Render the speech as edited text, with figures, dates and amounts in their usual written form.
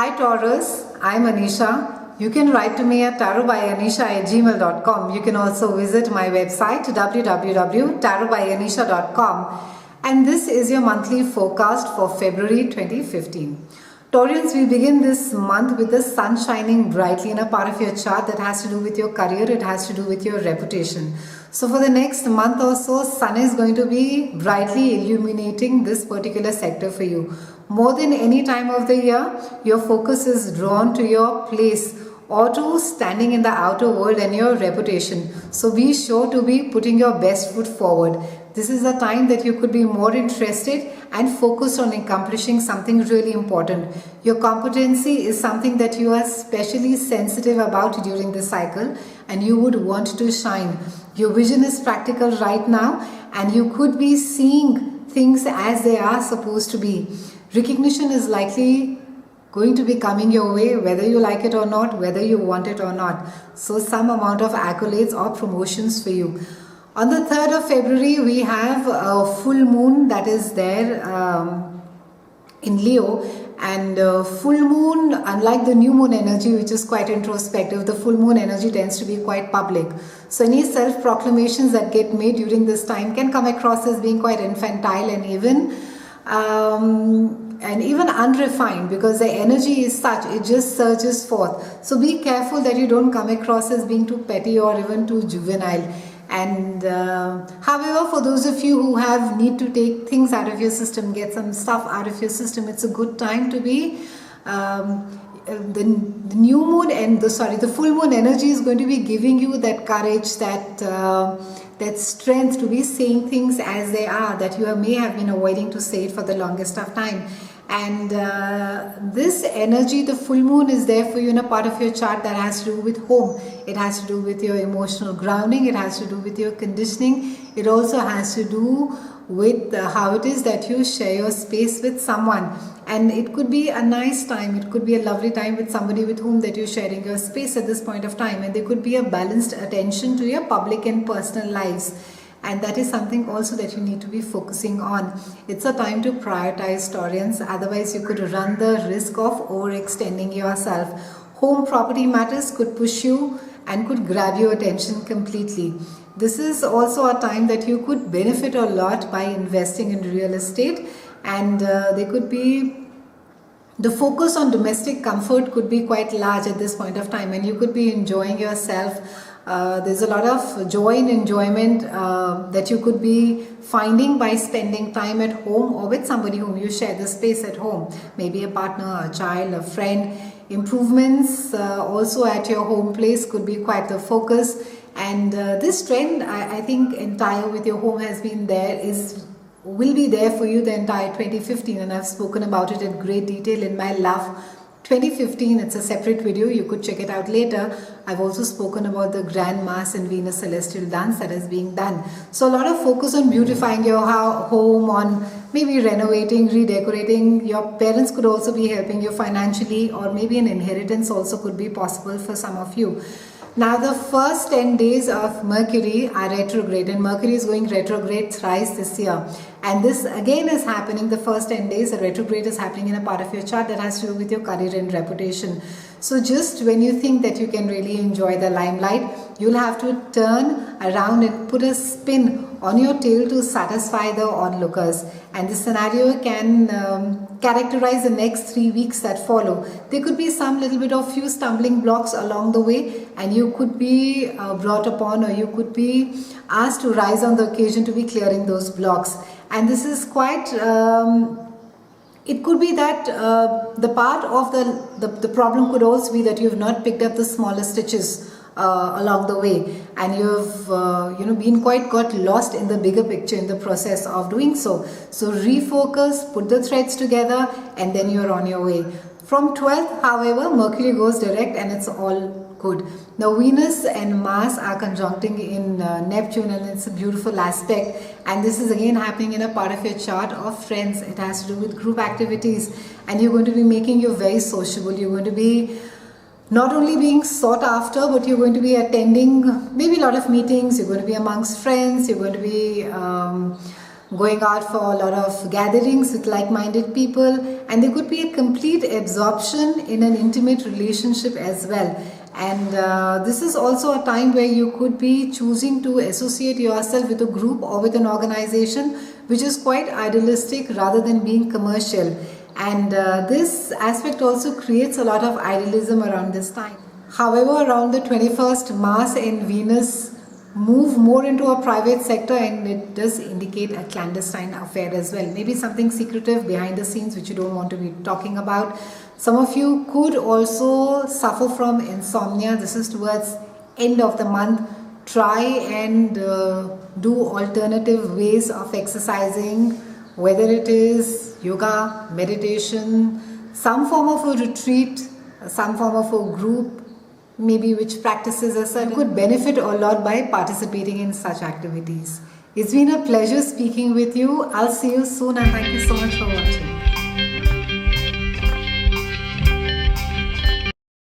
Hi Taurus, I'm Anisha. You can write to me at tarotbyanisha@gmail.com. You can also visit my website www.tarotbyanisha.com. And this is your monthly forecast for February 2015. Taurians, we begin this month with the sun shining brightly in a part of your chart that has to do with your career, it has to do with your reputation. So for the next month or so, sun is going to be brightly illuminating this particular sector for you. More than any time of the year, your focus is drawn to your place or to standing in the outer world and your reputation. So be sure to be putting your best foot forward. This is a time that you could be more interested and focused on accomplishing something really important. Your competency is something that you are especially sensitive about during this cycle and you would want to shine. Your vision is practical right now and you could be seeing things as they are supposed to be. Recognition is likely going to be coming your way, whether you like it or not, whether you want it or not. So some amount of accolades or promotions for you. On the 3rd of February, we have a full moon that is there in Leo. And full moon, unlike the new moon energy, which is quite introspective, the full moon energy tends to be quite public. So any self-proclamations that get made during this time can come across as being quite infantile and even unrefined, because the energy is such, it just surges forth. So be careful that you don't come across as being too petty or even too juvenile. And however, for those of you who need to take things out of your system, get some stuff out of your system, it's a good time to be the new moon and the full moon energy is going to be giving you that courage, that strength to be saying things as they are, that you may have been avoiding to say it for the longest of time. And this energy, the full moon, is there for you in a part of your chart that has to do with home. It has to do with your emotional grounding. It has to do with your conditioning. It also has to do with how it is that you share your space with someone. And it could be a nice time. It could be a lovely time with somebody with whom that you're sharing your space at this point of time. And there could be a balanced attention to your public and personal lives. And that is something also that you need to be focusing on. It's a time to prioritize, Taurians. Otherwise, you could run the risk of overextending yourself. Home property matters could push you and could grab your attention completely. This is also a time that you could benefit a lot by investing in real estate. And there could be the focus on domestic comfort could be quite large at this point of time, and you could be enjoying yourself. There's a lot of joy and enjoyment that you could be finding by spending time at home or with somebody whom you share the space at home. Maybe a partner, a child, a friend. Improvements also at your home place could be quite the focus. And this trend, I think, entire with your home has been there, will be there for you the entire 2015, and I've spoken about it in great detail in my Love 2015. It's a separate video, you could check it out later. I've also spoken about the Grand Mass and Venus Celestial Dance that is being done. So a lot of focus on beautifying your home, on maybe renovating, redecorating. Your parents could also be helping you financially, or maybe an inheritance also could be possible for some of you. Now the first 10 days of Mercury are retrograde, and Mercury is going retrograde thrice this year. And this again is happening, the first 10 days, a retrograde is happening in a part of your chart that has to do with your career and reputation. So just when you think that you can really enjoy the limelight, you'll have to turn around and put a spin on your tail to satisfy the onlookers. And this scenario can characterize the next 3 weeks that follow. There could be some little bit of few stumbling blocks along the way, and you could be brought upon, or you could be asked to rise on the occasion to be clearing those blocks. And this is quite it could be that the part of the problem could also be that you have not picked up the smaller stitches along the way, and you've been got lost in the bigger picture in the process of doing so. So refocus, put the threads together, and then you're on your way. From 12th, however, Mercury goes direct and it's all good. Now Venus and Mars are conjuncting in Neptune, and it's a beautiful aspect. And this is again happening in a part of your chart of friends. It has to do with group activities, and you're going to be making you very sociable. You're going to be not only being sought after, but you're going to be attending maybe a lot of meetings. You're going to be amongst friends. You're going to be going out for a lot of gatherings with like-minded people, and there could be a complete absorption in an intimate relationship as well. And this is also a time where you could be choosing to associate yourself with a group or with an organization which is quite idealistic rather than being commercial. And this aspect also creates a lot of idealism around this time. However, around the 21st, Mars and Venus move more into a private sector, and it does indicate a clandestine affair as well. Maybe something secretive behind the scenes which you don't want to be talking about. Some of you could also suffer from insomnia. This is towards end of the month. Try and do alternative ways of exercising, whether it is yoga, meditation, some form of a retreat, some form of a group, maybe which practices a certain, could benefit a lot by participating in such activities. It's been a pleasure speaking with you. I'll see you soon, and thank you so much for watching.